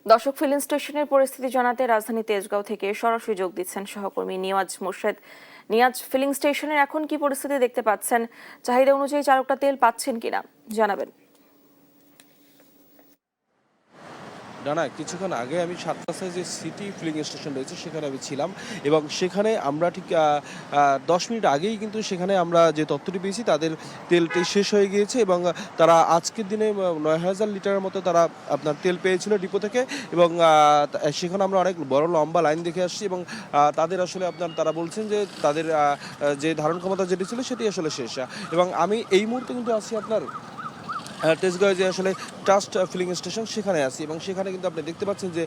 দর্শক, ফিলিং স্টেশনের পরিস্থিতি জানাতে রাজধানী তেজগাঁও থেকে সরাসরি যোগ দিচ্ছেন সহকর্মী নিয়াজ মোর্শেদ। নিয়াজ, ফিলিং স্টেশনের এখন কি পরিস্থিতি দেখতে পাচ্ছেন? চাহিদা অনুযায়ী চালকরা তেল পাচ্ছেন কিনা জানাবেন। না, কিছুক্ষণ আগে আমি সাতরাস্তায় যে সিটি ফিলিং স্টেশন রয়েছে সেখানে আমি ছিলাম এবং সেখানে আমরা ঠিক 10 মিনিট আগেই কিন্তু সেখানে আমরা যে তথ্যটি পেয়েছি তাদের তেলটি শেষ হয়ে গিয়েছে এবং তারা আজকের দিনে 9,000 লিটারের মতো তারা আপনার তেল পেয়েছিল ডিপো থেকে এবং সেখানে আমরা অনেক বড় লম্বা লাইন দেখে আসছি এবং তাদের আসলে তারা বলছেন যে তাদের যে ধারণ ক্ষমতা যেটি ছিল সেটি আসলে শেষ। এবং আমি এই মুহূর্তে কিন্তু আছি আপনার তেজগাঁও যে আসলে ট্রাস্ট ফিলিং স্টেশন সেখানে আছি এবং সেখানে কিন্তু আপনি দেখতে পাচ্ছেন যে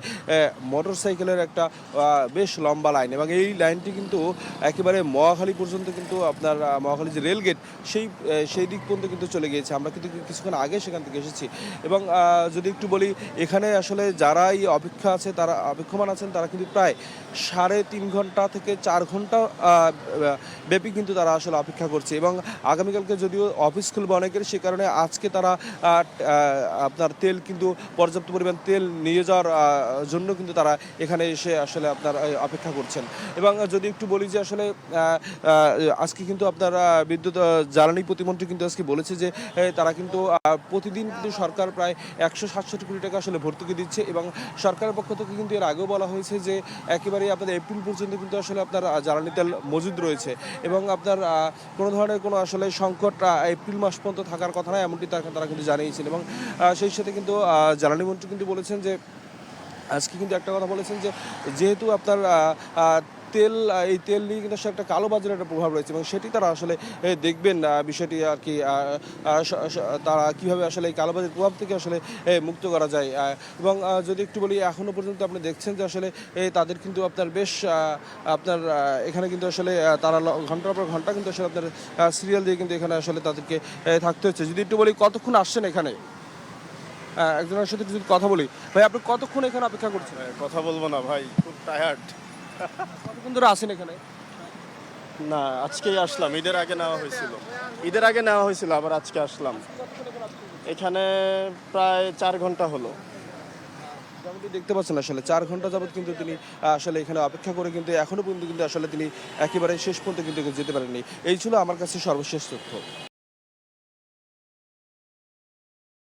মোটর সাইকেলের একটা বেশ লম্বা লাইন এবং এই লাইনটি কিন্তু একেবারে মহাখালী পর্যন্ত কিন্তু আপনার মহাখালী যে রেল গেট সেই দিক পর্যন্ত কিন্তু চলে গিয়েছে। আমরা কিন্তু কিছুক্ষণ আগে সেখান থেকে এসেছি এবং যদি একটু বলি এখানে আসলে যারাই অপেক্ষমান আছেন তারা কিন্তু প্রায় 3.5 ঘন্টা থেকে 4 ঘন্টা ব্যাপী কিন্তু তারা আসলে অপেক্ষা করছে এবং আগামীকালকে যদিও অফিস খুলবে অনেকের, সে কারণে আজকে তারা আপনার তেল কিন্তু পর্যাপ্ত পরিমাণ তেল নিয়ে যাওয়ার জন্য কিন্তু তারা এখানে এসে আসলে আপনার অপেক্ষা করছেন। এবং যদি একটু বলি যে আসলে আজকে কিন্তু আপনার বিদ্যুৎ জ্বালানি প্রতিমন্ত্রী কিন্তু আজকে বলেছে যে তারা কিন্তু প্রতিদিন কিন্তু সরকার প্রায় 167 কোটি টাকা আসলে ভর্তুকি দিচ্ছে এবং সরকারের পক্ষ থেকে কিন্তু এর আগেও বলা হয়েছে যে একেবারে আপনাদের এপ্রিল পর্যন্ত কিন্তু আসলে আপনার জ্বালানি তেল মজুদ রয়েছে এবং আপনার কোনো ধরনের কোনো আসলে সংকট এপ্রিল মাস পর্যন্ত থাকার কথা নয়, এমনটি তারা কিন্তু জানিয়েছেন। এবং সেই সাথে কিন্তু জ্বালানি মন্ত্রী কিন্তু বলেছেন যে আজকে কিন্তু একটা কথা বলেছেন যে যেহেতু আপনার এই তেল নিয়ে কিন্তু একটা কালোবাজারের একটা প্রভাব রয়েছে এবং সেটি তারা আসলে দেখবেন বিষয়টি আর কি তারা কীভাবে আসলে এই কালোবাজারের প্রভাব থেকে আসলে মুক্ত করা যায়। এবং যদি একটু বলি এখনও পর্যন্ত আপনি দেখছেন যে আসলে তাদের কিন্তু আপনার বেশ আপনার এখানে কিন্তু আসলে তারা ঘন্টার পর ঘন্টা কিন্তু আসলে আপনার সিরিয়াল দিয়ে কিন্তু এখানে আসলে তাদেরকে থাকতে হচ্ছে। যদি একটু বলি কতক্ষণ আসছেন এখানে, একজনের সাথে যদি কথা বলি, ভাই আপনি কতক্ষণ এখানে অপেক্ষা করছেন? কথা বলবো না ভাই, খুব টায়ার্ড। কতক্ষণ ধরে আসেন এখানে? না, আজকেই আসলাম, ঈদের আগে নেওয়া হয়েছিল আবার আজকে আসলাম। এখানে প্রায় 4 ঘন্টা হলো। যেমনটি দেখতে পাচ্ছেন আসলে 4 ঘন্টা যাবত কিন্তু তিনি আসলে এখানে অপেক্ষা করে কিন্তু এখনো পর্যন্ত কিন্তু আসলে তিনি একেবারে শেষ পর্যন্ত কিন্তু যেতে পারেননি। এই ছিল আমার কাছে সর্বশেষ তথ্য।